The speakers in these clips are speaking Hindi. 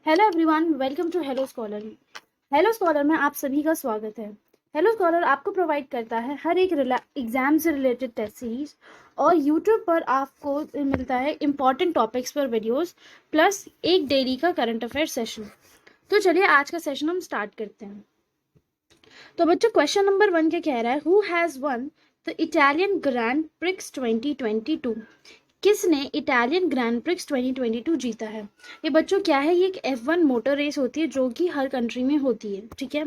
Hello everyone, welcome to hello scholar. Hello scholar में आप सभी का स्वागत है। हेलो स्कॉलर आपको प्रोवाइड करता है हर एक एग्जाम से रिलेटेड टेस्ट सीरीज और यूट्यूब पर आपको मिलता है इम्पॉर्टेंट टॉपिक्स पर वीडियोस प्लस एक डेली का करंट अफेयर सेशन। तो चलिए आज का सेशन हम स्टार्ट करते हैं। तो बच्चों क्वेश्चन नंबर 1 क्या कह रहा है, who has one the Italian grand prix 2022? किसने इटालियन ग्रैंड प्रिक्स 2022 जीता है? ये बच्चों क्या है, ये एक F1 मोटर रेस होती है जो कि हर कंट्री में होती है, ठीक है।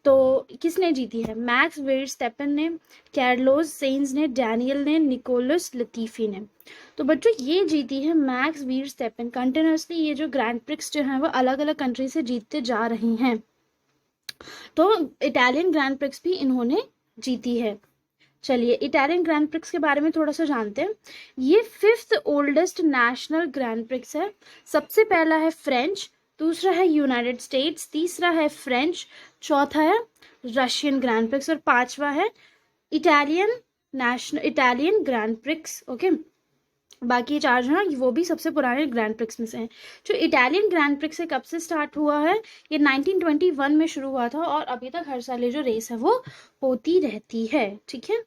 तो किसने जीती है? मैक्स वर्स्टैपेन ने, कार्लोस सेंज ने, डैनियल ने, निकोलस लतीफी ने। तो बच्चों ये जीती है मैक्स वर्स्टैपेन। कंटिन्यूसली ये जो ग्रैंड प्रिक्स जो है वो अलग अलग कंट्री से जीतते जा रही हैं। तो इटालियन ग्रैंड प्रिक्स भी इन्होंने जीती है। चलिए इटालियन ग्रैंड प्रिक्स के बारे में थोड़ा सा जानते हैं। ये 5th oldest national grand prix है। सबसे पहला है फ्रेंच, दूसरा है यूनाइटेड स्टेट्स, तीसरा है फ्रेंच, चौथा है रशियन ग्रैंड प्रिक्स और पांचवा है इटालियन ग्रैंड प्रिक्स। ओके, बाकी चार जो हैं वो भी सबसे पुराने ग्रैंड प्रिक्स में से हैं। जो इटालियन ग्रैंड प्रिक्स है कब से स्टार्ट हुआ है? ये 1921 में शुरू हुआ था और अभी तक हर साल ये जो रेस है वो होती रहती है, ठीक है।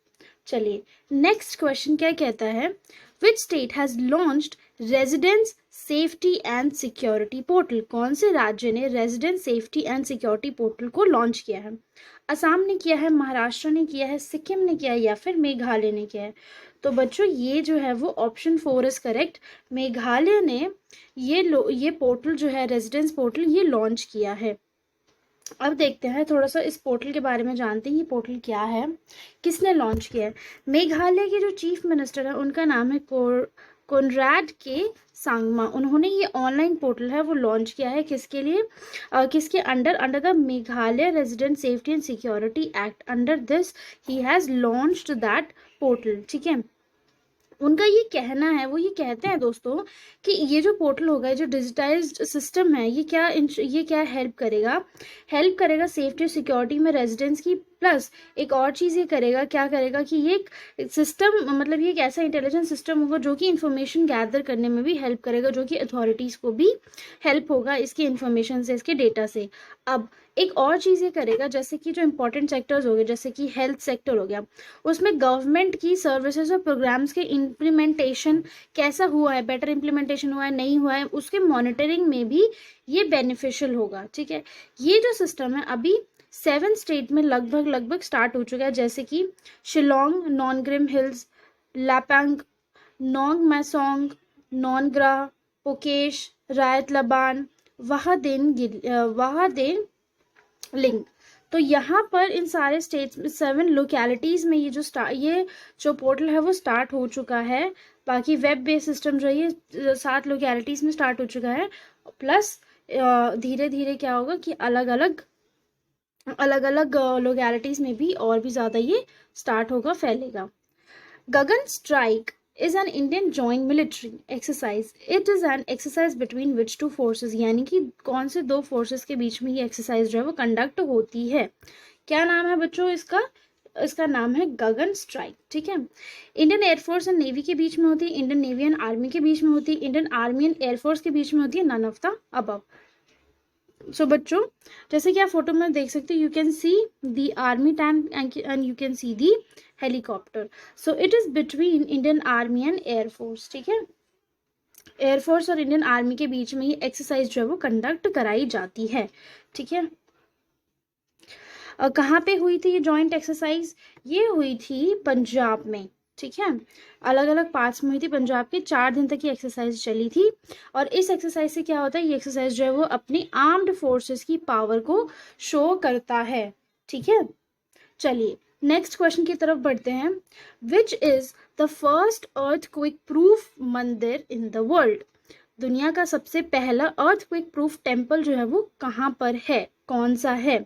चलिए नेक्स्ट क्वेश्चन क्या कहता है, which state has launched residence safety and security portal? कौन से राज्य ने residence safety and security portal को लॉन्च किया है? असम ने किया है, महाराष्ट्र ने किया है, सिक्किम ने किया है या फिर मेघालय ने किया है? तो बच्चों ये जो है वो ऑप्शन 4 इज करेक्ट। मेघालय ने ये पोर्टल जो है रेजिडेंस पोर्टल ये लॉन्च किया है। अब देखते हैं थोड़ा सा इस पोर्टल के बारे में जानते हैं, ये पोर्टल क्या है, किसने लॉन्च किया है। मेघालय के जो चीफ मिनिस्टर है उनका नाम है कोनराड के सांगमा। उन्होंने ये ऑनलाइन पोर्टल है वो लॉन्च किया है किसके लिए, किसके under the Meghalaya resident safety and security act. Under this he has launched that portal, ठीक है। उनका ये कहना है, वो ये कहते हैं दोस्तों कि ये जो पोर्टल होगा, ये जो डिजिटाइज्ड सिस्टम है, ये क्या हेल्प करेगा सेफ्टी और सिक्योरिटी में रेजिडेंट्स की। प्लस एक और चीज़ ये करेगा, क्या करेगा कि ये एक सिस्टम, मतलब ये एक ऐसा इंटेलिजेंट सिस्टम होगा जो कि इंफॉर्मेशन गैदर करने में भी हेल्प करेगा, जो कि अथॉरिटीज़ को भी हेल्प होगा इसकी इंफॉर्मेशन से, इसके डेटा से। अब एक और चीज़ ये करेगा, जैसे कि जो इंपॉर्टेंट सेक्टर्स हो गए, जैसे कि हेल्थ सेक्टर हो गया, उसमें गवर्नमेंट की सर्विसेज और प्रोग्राम्स के इम्प्लीमेंटेशन कैसा हुआ है, बेटर इम्प्लीमेंटेशन हुआ है नहीं हुआ है, उसके मॉनिटरिंग में भी ये बेनिफिशियल होगा, ठीक है। ये जो सिस्टम है अभी 7 स्टेट में लगभग स्टार्ट हो चुका है, जैसे कि शिलोंग, नॉनग्रिम हिल्स, लापांग, नोंग मैसोंग, नोनग्रा, पोकेश, रायत लबान, वहादेन लिंग। तो यहाँ पर इन सारे स्टेट्स में 7 लोकेलिटीज़ में ये जो पोर्टल है वो स्टार्ट हो चुका है। बाकी वेब बेस्ड सिस्टम जो है ये 7 लोकेलिटीज़ में स्टार्ट हो चुका है। प्लस धीरे धीरे क्या होगा कि अलग अलग लोकेलिटीज़ में भी और भी ज़्यादा ये स्टार्ट होगा, फैलेगा। गगन strike is an Indian joint military exercise. It is an exercise between which two forces, यानी कि कौन से दो फोर्सेस के बीच में ये एक्सरसाइज जो है वो कंडक्ट होती है। क्या नाम है बच्चों इसका? इसका नाम है गगन स्ट्राइक, ठीक है। इंडियन एयरफोर्स एंड नेवी के बीच में होती है, इंडियन नेवी एंड आर्मी के बीच में होती है, इंडियन आर्मी एंड एयरफोर्स के बीच में होती है, नन ऑफ द अबव। सो बच्चों जैसे कि आप फोटो में देख सकते हो, you can see the army tank and you can see the helicopter. So it is between Indian army and air force, ठीक है। एयरफोर्स और इंडियन आर्मी के बीच में ये एक्सरसाइज जो है वो कंडक्ट कराई जाती है, ठीक है। कहाँ पे हुई थी ये जॉइंट एक्सरसाइज? ये हुई थी पंजाब में, ठीक है। अलग अलग पार्ट्स में हुई थी पंजाब के। 4 दिन तक ये एक्सरसाइज चली थी और इस एक्सरसाइज से क्या होता है, ये एक्सरसाइज जो है वो अपनी आर्म्ड फोर्सेस की पावर को शो करता है, ठीक है। चलिए नेक्स्ट क्वेश्चन की तरफ बढ़ते हैं। Which is the first earthquake proof मंदिर इन द वर्ल्ड? दुनिया का सबसे पहला अर्थक्वेक प्रूफ टेम्पल जो है वो कहाँ पर है, कौन सा है?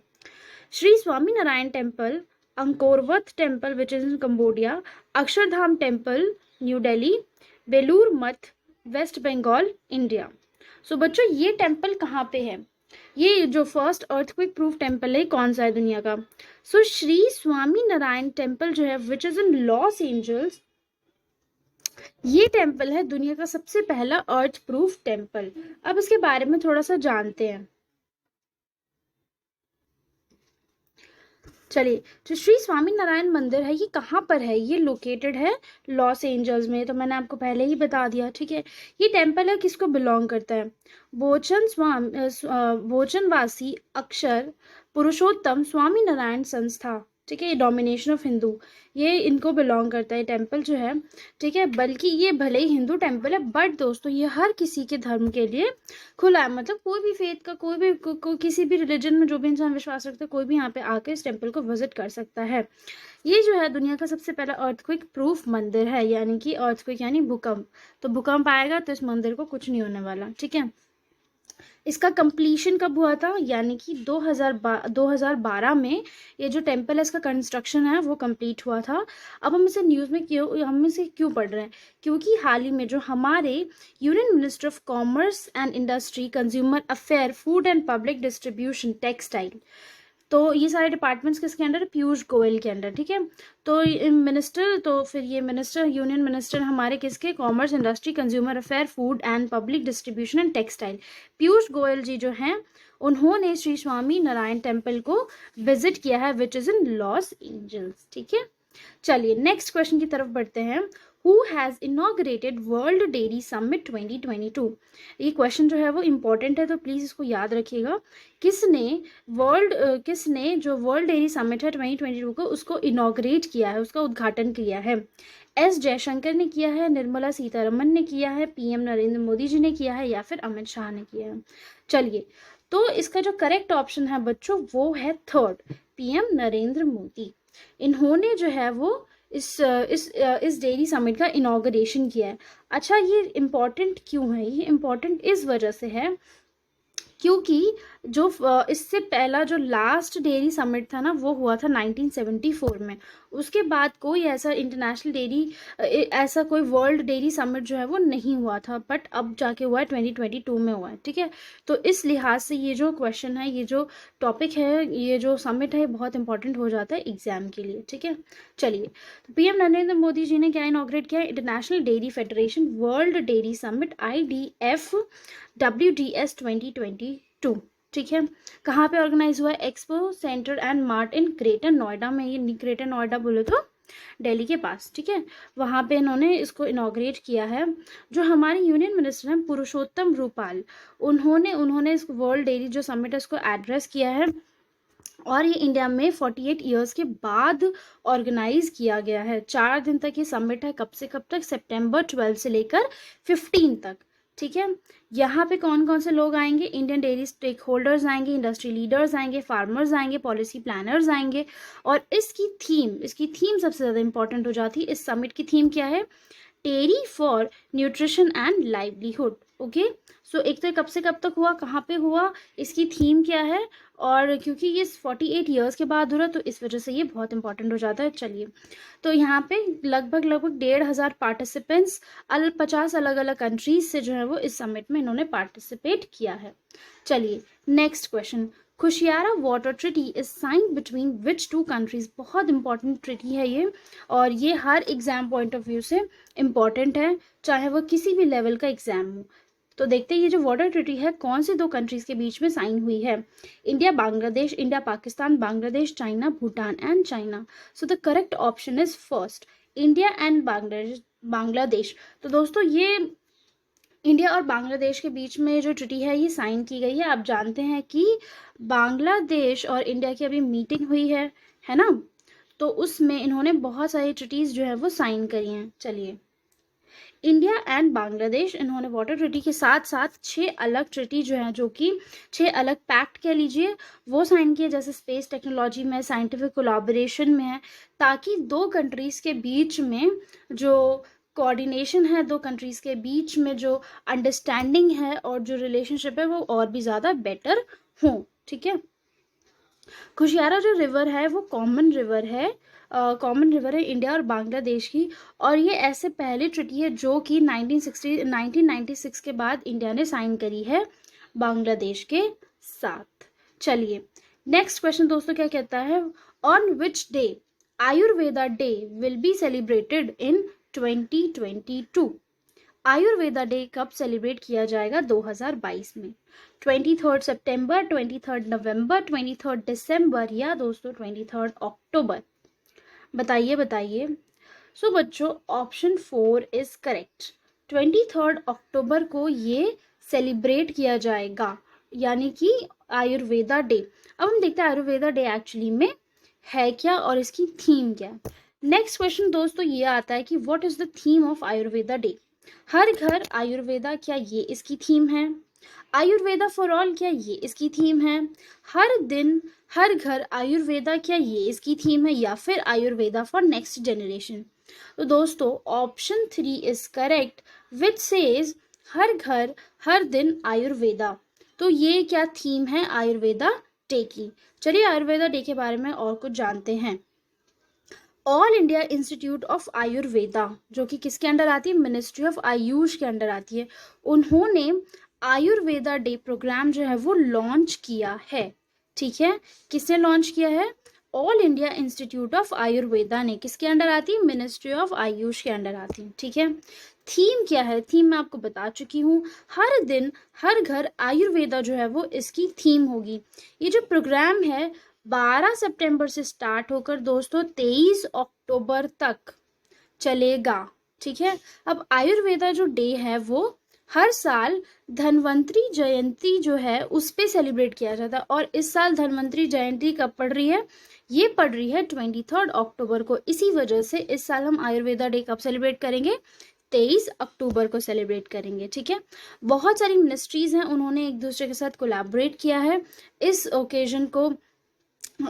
Shri Swami Narayan temple, Angkor Wat temple which is in Cambodia, Akshardham temple New Delhi, Belur Math West Bengal India. सो बच्चों ये टेम्पल कहाँ पे है? ये जो फर्स्ट अर्थक्वेक प्रूफ टेम्पल है कौन सा है दुनिया का? सो श्री स्वामी नारायण टेम्पल जो है विच इज इन लॉस एंजल्स, ये टेम्पल है दुनिया का सबसे पहला अर्थ प्रूफ टेम्पल। अब इसके बारे में थोड़ा सा जानते हैं। चलिए, जो श्री स्वामी नारायण मंदिर है ये कहाँ पर है? ये लोकेटेड है लॉस एंजल्स में, तो मैंने आपको पहले ही बता दिया, ठीक है। ये टेम्पल है किसको बिलोंग करता है? भोजनवासी अक्षर पुरुषोत्तम स्वामी नारायण संस्था, ठीक है। ये डोमिनेशन ऑफ हिंदू, ये इनको बिलोंग करता है टेम्पल जो है, ठीक है। बल्कि ये भले ही हिंदू टेम्पल है बट दोस्तों ये हर किसी के धर्म के लिए खुला है। मतलब कोई भी फेथ का, कोई भी किसी भी रिलीजन में जो भी इंसान विश्वास रखता है, कोई भी यहाँ पे आकर इस टेम्पल को विजिट कर सकता है। ये जो है दुनिया का सबसे पहला अर्थक्वेक प्रूफ मंदिर है, यानी कि अर्थक्वेक यानी भूकंप, तो भूकंप आएगा तो इस मंदिर को कुछ नहीं होने वाला, ठीक है। इसका कंप्लीशन कब हुआ था? यानी कि 2012 में ये जो टेम्पल है इसका कंस्ट्रक्शन है वो कंप्लीट हुआ था। अब हम इसे न्यूज़ में हम इसे क्यों पढ़ रहे हैं? क्योंकि हाल ही में जो हमारे union minister of commerce and industry, consumer affair, food and public distribution, textile, तो ये सारे डिपार्टमेंट्स किसके अंडर? पीयूष गोयल के अंडर, ठीक है। तो मिनिस्टर, तो फिर ये मिनिस्टर, यूनियन मिनिस्टर हमारे किसके? Commerce, industry, consumer affair, food and public distribution and textile, Piyush Goyal ji जो हैं उन्होंने श्री स्वामी नारायण टेम्पल को विजिट किया है which is in Los Angeles, ठीक है। चलिए नेक्स्ट क्वेश्चन की तरफ बढ़ते हैं। Who has inaugurated World Dairy Summit 2022? ये क्वेश्चन जो है वो इम्पोर्टेंट है तो प्लीज़ इसको याद रखिएगा। किसने जो वर्ल्ड डेयरी समिट है 2022 को उसको इनॉग्रेट किया है, उसका उद्घाटन किया है? एस जयशंकर ने किया है, निर्मला सीतारमन ने किया है, पीएम नरेंद्र मोदी जी ने किया है, या फिर अमित शाह ने किया है? चलिए, तो इसका जो करेक्ट ऑप्शन है बच्चों वो है थर्ड, पीएम नरेंद्र मोदी। इन्होंने जो है वो इस डेयरी समिट का इनॉग्रेशन किया है। अच्छा, ये इम्पॉर्टेंट क्यों है? ये इम्पॉर्टेंट इस वजह से है क्योंकि जो इससे पहला जो लास्ट डेयरी समिट था ना वो हुआ था 1974 में। उसके बाद कोई ऐसा इंटरनेशनल डेयरी, ऐसा कोई वर्ल्ड डेयरी समिट जो है वो नहीं हुआ था, बट अब जाके हुआ है 2022 में हुआ है, ठीक है। तो इस लिहाज से ये जो क्वेश्चन है, ये जो टॉपिक है, ये जो समिट है बहुत इंपॉर्टेंट हो जाता है एग्जाम के लिए, ठीक है। चलिए, तो पीएम नरेंद्र मोदी जी ने क्या इनॉग्रेट किया? International dairy federation world dairy summit IDF WDS 2022, ठीक है। कहाँ पे ऑर्गेनाइज हुआ है? Expo centre and mart in greater Noida में। ये ग्रेटर नोएडा बोले तो दिल्ली के पास, ठीक है। वहाँ पे इन्होंने इसको इनॉग्रेट किया है। जो हमारे यूनियन मिनिस्टर हैं पुरुषोत्तम रूपाल, उन्होंने इस वर्ल्ड डेयरी जो समिट है उसको एड्रेस किया है, और ये इंडिया में 48 ईयर्स के बाद ऑर्गेनाइज किया गया है। 4 दिन तक ये समिट है, कब से कब तक? सितंबर 12 से लेकर 15 तक, ठीक है। यहाँ पे कौन कौन से लोग आएंगे? इंडियन डेयरी स्टेक होल्डर्स आएंगे, इंडस्ट्री लीडर्स आएंगे, फार्मर्स आएंगे, पॉलिसी प्लानर्स आएंगे। और इसकी थीम सबसे ज़्यादा इंपॉर्टेंट हो जाती है। इस समिट की थीम क्या है? Dairy for nutrition and livelihood, okay. So एक तो कब से कब तक हुआ, कहाँ पे हुआ, इसकी थीम क्या है, और क्योंकि ये 48 ईयर्स के बाद हो रहा है तो इस वजह से ये बहुत इंपॉर्टेंट हो जाता है। चलिए, तो यहाँ पे लगभग 1,500 पार्टिसिपेंट्स 50 अलग अलग कंट्रीज से जो है वो इस समिट में इन्होंने पार्टिसिपेट किया है। चलिए next question, Kushiyara water treaty is sign between which 2 countries? बहुत इंपॉर्टेंट ट्रीटी है ये, और ये हर एग्जाम पॉइंट ऑफ व्यू से इम्पॉर्टेंट है, चाहे वो किसी भी लेवल का एग्जाम हो। तो देखते हैं ये जो वाटर ट्रीटी है कौन सी 2 कंट्रीज के बीच में साइन हुई है? India Bangladesh, India Pakistan, Bangladesh China, Bhutan and China. So the correct option is first, India and Bangladesh. तो दोस्तों ये इंडिया और बांग्लादेश के बीच में जो ट्रीटी है ये साइन की गई है। आप जानते हैं कि बांग्लादेश और इंडिया की अभी मीटिंग हुई है ना, तो उसमें इन्होंने बहुत सारी ट्रीटीज जो है वो साइन करी हैं। चलिए, इंडिया एंड बांग्लादेश इन्होंने वाटर ट्रीटी के साथ साथ 6 अलग ट्रीटी जो है, जो कि 6 अलग पैक्ट कह लीजिए, वो साइन किए, जैसे स्पेस टेक्नोलॉजी में, साइंटिफिक कोलैबोरेशन में है, ताकि 2 कंट्रीज के बीच में जो कोऑर्डिनेशन है, 2 कंट्रीज के बीच में जो अंडरस्टैंडिंग है और जो रिलेशनशिप है वो और भी ज़्यादा बेटर हो, ठीक है। खुशियारा जो रिवर है वो कॉमन रिवर है इंडिया और बांग्लादेश की, और ये ऐसे पहली ट्रीटी है जो कि 1996 के बाद इंडिया ने साइन करी है बांग्लादेश के साथ। चलिए नेक्स्ट क्वेश्चन दोस्तों क्या कहता है? On which day Ayurveda day will be celebrated in 2022। Ayurveda day कब सेलिब्रेट किया जाएगा 2022 में? 23 सितंबर, 23 नवंबर, 23 दिसंबर या दोस्तों 23 अक्टूबर? बताइए बताइए। सो बच्चों ऑप्शन 4 इज करेक्ट। 23 अक्टूबर को ये सेलिब्रेट किया जाएगा, यानी कि आयुर्वेदा डे। अब हम देखते हैं आयुर्वेदा डे एक्चुअली में है क्या और इसकी थीम क्या है। नेक्स्ट क्वेश्चन दोस्तों ये आता है कि what is the theme of Ayurveda day? हर घर आयुर्वेदा, क्या ये इसकी थीम है? आयुर्वेदा फॉर ऑल, क्या ये इसकी थीम है? हर दिन हर घर आयुर्वेदा, क्या ये इसकी थीम है? या फिर आयुर्वेदा फॉर नेक्स्ट जनरेशन? तो दोस्तों option 3 is correct which says हर घर हर दिन आयुर्वेदा। तो ये क्या थीम है आयुर्वेदा डे की? चलिए आयुर्वेदा डे के बारे में और कुछ जानते हैं। All India institute of Ayurveda, जो कि किसके अंडर आती है? मिनिस्ट्री ऑफ आयुष के अंडर आती है। उन्होंने आयुर्वेदा डे प्रोग्राम जो है वो लॉन्च किया है। ठीक है, किसने लॉन्च किया है? All India institute of Ayurveda ने। किसके अंडर आती है? मिनिस्ट्री ऑफ आयुष के अंडर आती है। ठीक है, थीम क्या है? थीम मैं आपको बता चुकी हूँ, हर दिन हर घर आयुर्वेदा जो है वो इसकी थीम होगी। ये जो प्रोग्राम है 12 सितंबर से स्टार्ट होकर दोस्तों 23 अक्टूबर तक चलेगा। ठीक है, अब आयुर्वेदा जो डे है वो हर साल धन्वंतरी जयंती जो है उस पे सेलिब्रेट किया जाता है। और इस साल धन्वंतरी जयंती कब पड़ रही है? ये पड़ रही है 23 अक्टूबर को। इसी वजह से इस साल हम आयुर्वेदा डे कब सेलिब्रेट करेंगे? 23 अक्टूबर को सेलिब्रेट करेंगे। ठीक है, बहुत सारी मिनिस्ट्रीज हैं, उन्होंने एक दूसरे के साथ कोलैबोरेट किया है इस ओकेजन को,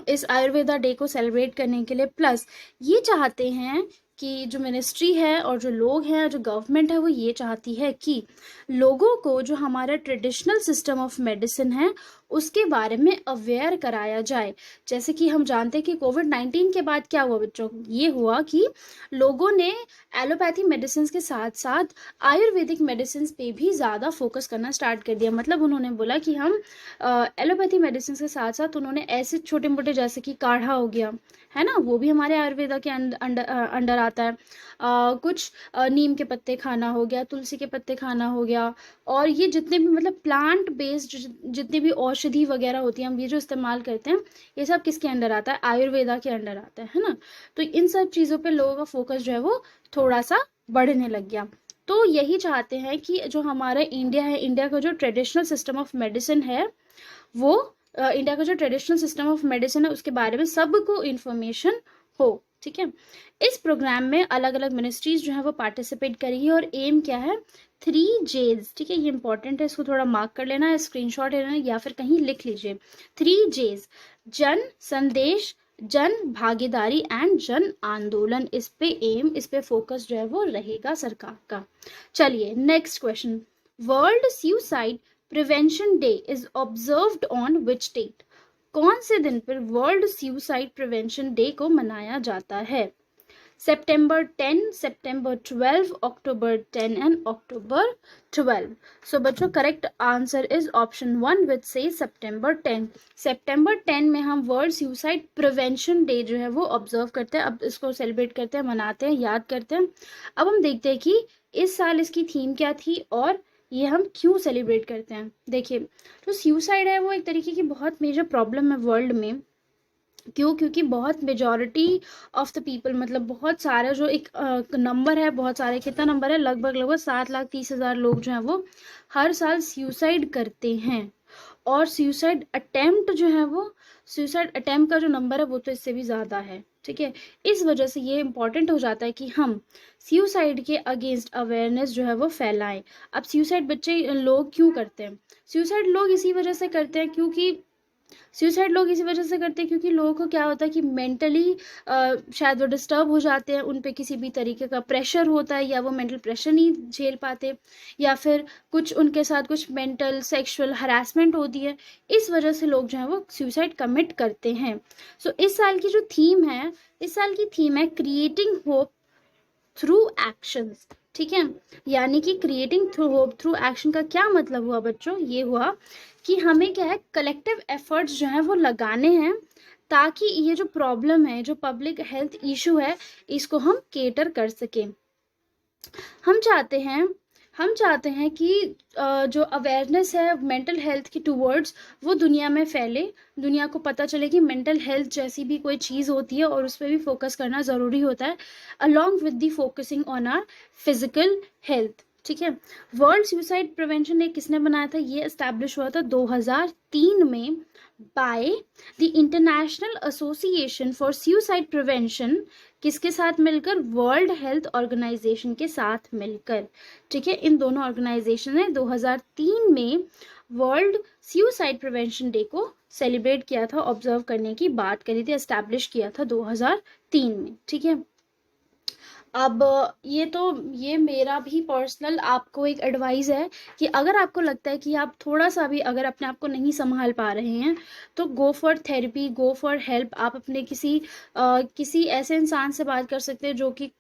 इस आयुर्वेदा डे को सेलिब्रेट करने के लिए। प्लस ये चाहते हैं कि जो मिनिस्ट्री है और जो लोग हैं, जो गवर्नमेंट है, वो ये चाहती है कि लोगों को जो हमारा ट्रेडिशनल सिस्टम ऑफ मेडिसिन है उसके बारे में अवेयर कराया जाए। जैसे कि हम जानते हैं कि कोविड-19 के बाद क्या हुआ बच्चों? ये हुआ कि लोगों ने एलोपैथी मेडिसिन के साथ साथ आयुर्वेदिक मेडिसिन पे भी ज़्यादा फोकस करना स्टार्ट कर दिया। मतलब उन्होंने बोला कि हम एलोपैथी मेडिसिन के साथ साथ उन्होंने ऐसे छोटे मोटे, जैसे कि काढ़ा हो गया है ना, वो भी हमारे आयुर्वेदा के अंडर आता है। कुछ नीम के पत्ते खाना हो गया, तुलसी के पत्ते खाना हो गया, और ये जितने भी मतलब प्लांट बेस्ड जितनी भी औषधि वगैरह होती हैं हम ये जो इस्तेमाल करते हैं, ये सब किसके अंडर आता है? आयुर्वेदा के अंडर आता है ना। तो इन सब चीज़ों पे लोगों का फोकस जो है वो थोड़ा सा बढ़ने लग गया। तो यही चाहते हैं कि जो हमारा इंडिया है, इंडिया का जो ट्रेडिशनल सिस्टम ऑफ मेडिसिन है वो इंडिया का जो ट्रेडिशनल सिस्टम ऑफ मेडिसिन है उसके बारे में सबको इन्फॉर्मेशन हो। ठीक है, इस प्रोग्राम में अलग अलग मिनिस्ट्रीज जो है वो पार्टिसिपेट करेगी और एम क्या है? 3Js। ठीक है, ये इंपॉर्टेंट है, इसको थोड़ा मार्क कर लेना, स्क्रीनशॉट लेना या फिर कहीं लिख लीजिए। 3Js, जन संदेश, जन भागीदारी एंड जन आंदोलन। इस पे एम, इस पे फोकस जो है वो रहेगा सरकार का। चलिए next question, world suicide prevention day is observed on which date? कौन से दिन पर वर्ल्ड सुसाइड प्रिवेंशन डे को मनाया जाता है? September 10, September 12, October 10 and October 12. So बच्चों करेक्ट आंसर इज ऑप्शन 1 विच से September 10। September 10 में हम वर्ल्ड सुसाइड प्रिवेंशन डे जो है वो ऑब्जर्व करते हैं। अब इसको सेलिब्रेट करते हैं, मनाते हैं, याद करते हैं। अब हम देखते हैं कि इस साल इसकी थीम क्या थी और ये हम क्यों सेलिब्रेट करते हैं। देखिए, जो सुसाइड है वो एक तरीके की बहुत मेजर प्रॉब्लम है वर्ल्ड में। क्यों? क्योंकि बहुत मेजॉरिटी ऑफ द पीपल, मतलब बहुत सारा जो एक नंबर है, बहुत सारे, कितना नंबर है, लगभग 7,30,000 लोग जो हैं वो हर साल सुसाइड करते हैं। और सुसाइड अटेम्प्ट जो है वो, सुसाइड अटेम्प्ट का जो नंबर है वो तो इससे भी ज़्यादा है। ठीक है, इस वजह से ये इम्पॉर्टेंट हो जाता है कि हम सुसाइड के अगेंस्ट अवेयरनेस जो है वो फैलाएं। अब सुसाइड बच्चे लोग क्यों करते हैं? सुसाइड लोग इसी वजह से करते हैं क्योंकि सुसाइड लोग इसी वजह से करते हैं क्योंकि लोगों को क्या होता है कि मेंटली शायद वो डिस्टर्ब हो जाते हैं, उन पे किसी भी तरीके का प्रेशर होता है या वो मेंटल प्रेशर नहीं झेल पाते, या फिर कुछ उनके साथ कुछ मेंटल सेक्सुअल हरासमेंट होती है। इस वजह से लोग जो है वो सुसाइड कमिट करते हैं। सो इस साल की जो थीम है, इस साल की थीम है क्रिएटिंग होप थ्रू एक्शंस। ठीक है, यानी कि creating through hope through action का क्या मतलब हुआ बच्चों? ये हुआ कि हमें क्या है, कलेक्टिव एफर्ट्स जो है वो लगाने हैं ताकि ये जो प्रॉब्लम है, जो पब्लिक हेल्थ इशू है, इसको हम केटर कर सकें। हम चाहते हैं कि जो अवेयरनेस है मेंटल हेल्थ की टूवर्ड्स वो दुनिया में फैले, दुनिया को पता चले कि मेंटल हेल्थ जैसी भी कोई चीज़ होती है और उस पर भी फोकस करना ज़रूरी होता है, along with the focusing on our physical health. ठीक है। वर्ल्ड सुसाइड प्रिवेंशन डे किसने बनाया था? ये एस्टैब्लिश हुआ था 2003 में by the international association for suicide prevention. किसके साथ मिलकर? वर्ल्ड हेल्थ ऑर्गेनाइजेशन के साथ मिलकर। ठीक है। इन दोनों ऑर्गेनाइजेशन ने 2003 में वर्ल्ड सुसाइड प्रिवेंशन डे को सेलिब्रेट किया था, ऑब्जर्व करने की बात करी थी, एस्टैब्लिश किया था 2003 में। ठीक है। अब ये मेरा भी पर्सनल आपको एक एडवाइस है कि अगर आपको लगता है कि आप थोड़ा सा भी अगर अपने आप को नहीं संभाल पा रहे हैं तो go for therapy, go for help. आप अपने किसी ऐसे इंसान से बात कर सकते हैं जो कि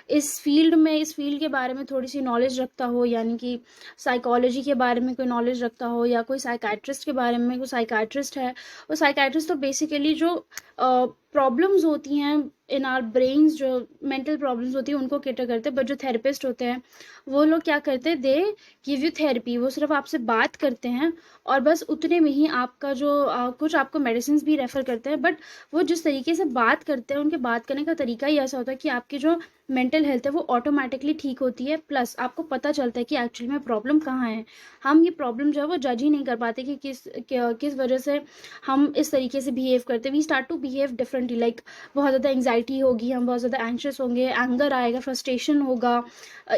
इस फील्ड के बारे में थोड़ी सी नॉलेज रखता हो, यानी कि साइकोलॉजी के बारे में कोई नॉलेज रखता हो, या कोई साइकाट्रिस्ट के बारे में, कोई साइकाट्रिस्ट है। वो साइकाट्रिस्ट तो बेसिकली जो प्रॉब्लम्स होती हैं इन आर ब्रेन्स, जो मेंटल प्रॉब्लम्स होती हैं उनको केटर करते हैं। बट जो थेरेपिस्ट होते हैं वो लोग क्या करते हैं? They give you therapy. वो सिर्फ आपसे बात करते हैं और बस उतने में ही आपका जो कुछ आपको मेडिसिन भी रेफर करते हैं। बट वो जिस तरीके से बात करते हैं, उनके बात करने का तरीका ही ऐसा होता है कि आपकी जो मेंटल हेल्थ है वो ऑटोमेटिकली ठीक होती है। प्लस आपको पता चलता है कि एक्चुअली में प्रॉब्लम कहाँ है। हम ये प्रॉब्लम जो है वो जज ही नहीं कर पाते कि किस वजह से हम इस तरीके से बिहेव करते हैं। We start to behave differently, like बहुत ज़्यादा एंग्जाइटी होगी, हम बहुत ज़्यादा एंग्शियस होंगे, एंगर आएगा, फ्रस्ट्रेशन होगा,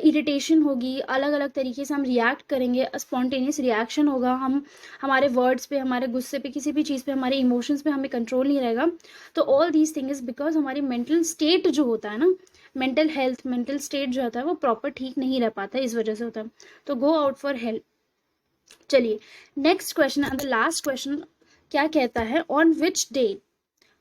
इरिटेशन होगी, अलग अलग तरीके से हम रिएक्ट करेंगे, स्पॉन्टेनियस रिएक्शन होगा, हम हमारे वर्ड्स पे, हमारे गुस्से पे, किसी भी चीज़ पे, हमारे इमोशंस पे हमें कंट्रोल नहीं रहेगा। तो all these thing is because हमारी मेंटल स्टेट जो होता है ना, मेंटल हेल्थ, मेंटल स्टेट जो होता है वो प्रॉपर ठीक नहीं रह पाता है, इस वजह से होता है। तो गो आउट फॉर हेल्प। चलिए next question and the last question क्या कहता है? On which day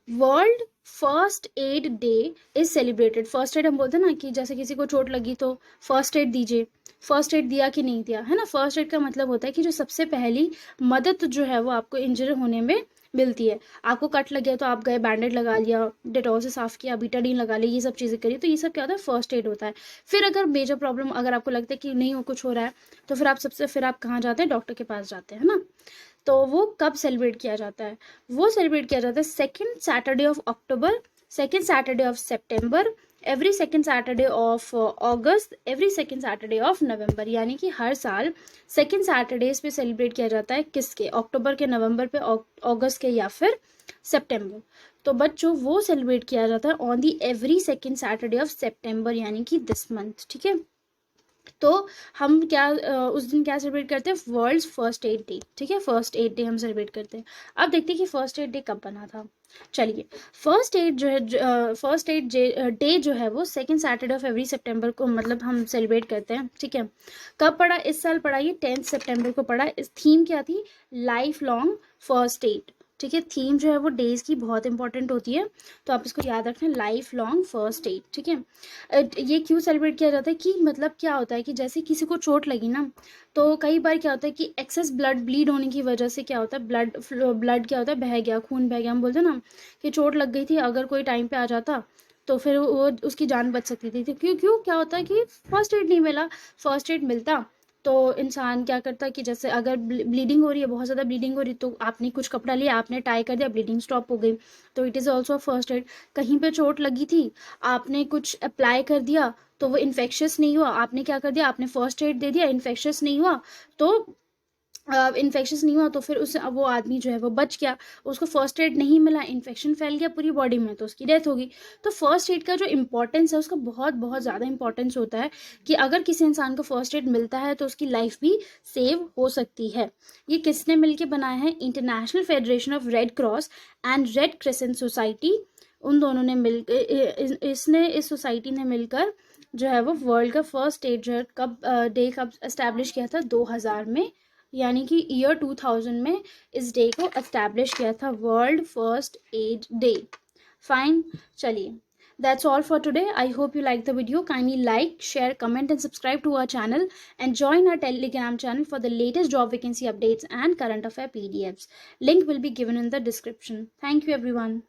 world first aid day is celebrated? First aid हम बोलते हैं ना कि जैसे किसी को चोट लगी तो फर्स्ट एड दीजिए। फर्स्ट एड दिया कि नहीं दिया, है ना? फर्स्ट एड का मतलब होता है कि जो सबसे पहली मदद जो है वो आपको इंजरी होने में मिलती है। आपको कट लग गया तो आप गए, बैंडेड लगा लिया, डेटॉल से साफ किया, बीटाडीन लगा लिया, ये सब चीज़ें करी, तो ये सब क्या होता है? फर्स्ट एड होता है। फिर अगर मेजर प्रॉब्लम, अगर आपको लगता है कि नहीं हो कुछ हो रहा है, तो फिर आप कहाँ जाते हैं? डॉक्टर के पास जाते हैं, है ना? तो वो कब सेलिब्रेट किया जाता है? वो सेलिब्रेट किया जाता है second Saturday of October, second Saturday of September, every second Saturday of August, every second Saturday of November. यानी कि हर साल सेकेंड सैटरडेज पे सेलिब्रेट किया जाता है। किसके? अक्टूबर के, नवंबर पे, अगस्त के, या फिर सितंबर। तो बच्चों वो सेलिब्रेट किया जाता है on the every second Saturday of सितंबर, यानी कि दिस मंथ। ठीक है। तो हम क्या उस दिन क्या सेलिब्रेट करते हैं? World first aid day. ठीक है, फर्स्ट एड डे हम सेलिब्रेट करते हैं। अब देखते हैं कि फर्स्ट एड डे कब बना था। चलिए, फर्स्ट एड जो है, फर्स्ट एड डे जो है वो सेकेंड सैटरडे ऑफ एवरी सितंबर को मतलब हम सेलिब्रेट करते हैं। ठीक है। कब पड़ा? इस साल पड़ा ये 10 सितंबर को पड़ा। इस थीम क्या थी? Life long first aid. ठीक है। थीम जो है वो डेज की बहुत इंपॉर्टेंट होती है, तो आप इसको याद रखें, लाइफ लॉन्ग फर्स्ट एड। ठीक है। ये क्यों सेलिब्रेट किया जाता है कि मतलब क्या होता है कि जैसे किसी को चोट लगी ना, तो कई बार क्या होता है कि एक्सेस ब्लीड होने की वजह से क्या होता है, ब्लड क्या होता है? बह गया, खून बह गया। हम बोलते हैं ना कि चोट लग गई थी, अगर कोई टाइम पे आ जाता तो फिर वो उसकी जान बच सकती थी। क्यों क्यों क्या होता है कि फर्स्ट एड नहीं मिला। फर्स्ट एड मिलता तो इंसान क्या करता है कि जैसे अगर ब्लीडिंग हो रही है, बहुत ज़्यादा ब्लीडिंग हो रही है, तो आपने कुछ कपड़ा लिया, आपने टाई कर दिया, ब्लीडिंग स्टॉप हो गई, तो it is also first aid. कहीं पे चोट लगी थी, आपने कुछ अप्लाई कर दिया तो वो इन्फेक्शियस नहीं हुआ, आपने क्या कर दिया? आपने फर्स्ट एड दे दिया, इन्फेक्शियस नहीं हुआ, तो इन्फेक्शन नहीं हुआ, तो फिर उस वो आदमी जो है वो बच गया। उसको फर्स्ट एड नहीं मिला, इन्फेक्शन फैल गया पूरी बॉडी में, तो उसकी डेथ होगी। तो फर्स्ट एड का जो इंपॉर्टेंस है उसका बहुत बहुत ज़्यादा इंपॉर्टेंस होता है कि अगर किसी इंसान को फर्स्ट एड मिलता है तो उसकी लाइफ भी सेव हो सकती है। ये किसने मिलकर बनाया है? International federation of red cross and red crescent society. उन दोनों ने इस सोसाइटी ने मिलकर जो है वो वर्ल्ड का फर्स्ट एड जो है कब एस्टैब्लिश किया था? 2000 में, यानी कि ईयर 2000 में इस डे को एस्टैब्लिश किया था, world first aid day. Fine. चलिए, that's all for today. I hope you like the video. Kindly like, share, comment and subscribe to our channel and join our Telegram channel for the latest job vacancy updates and current affair PDFs. Link will be given in the description. Thank you everyone.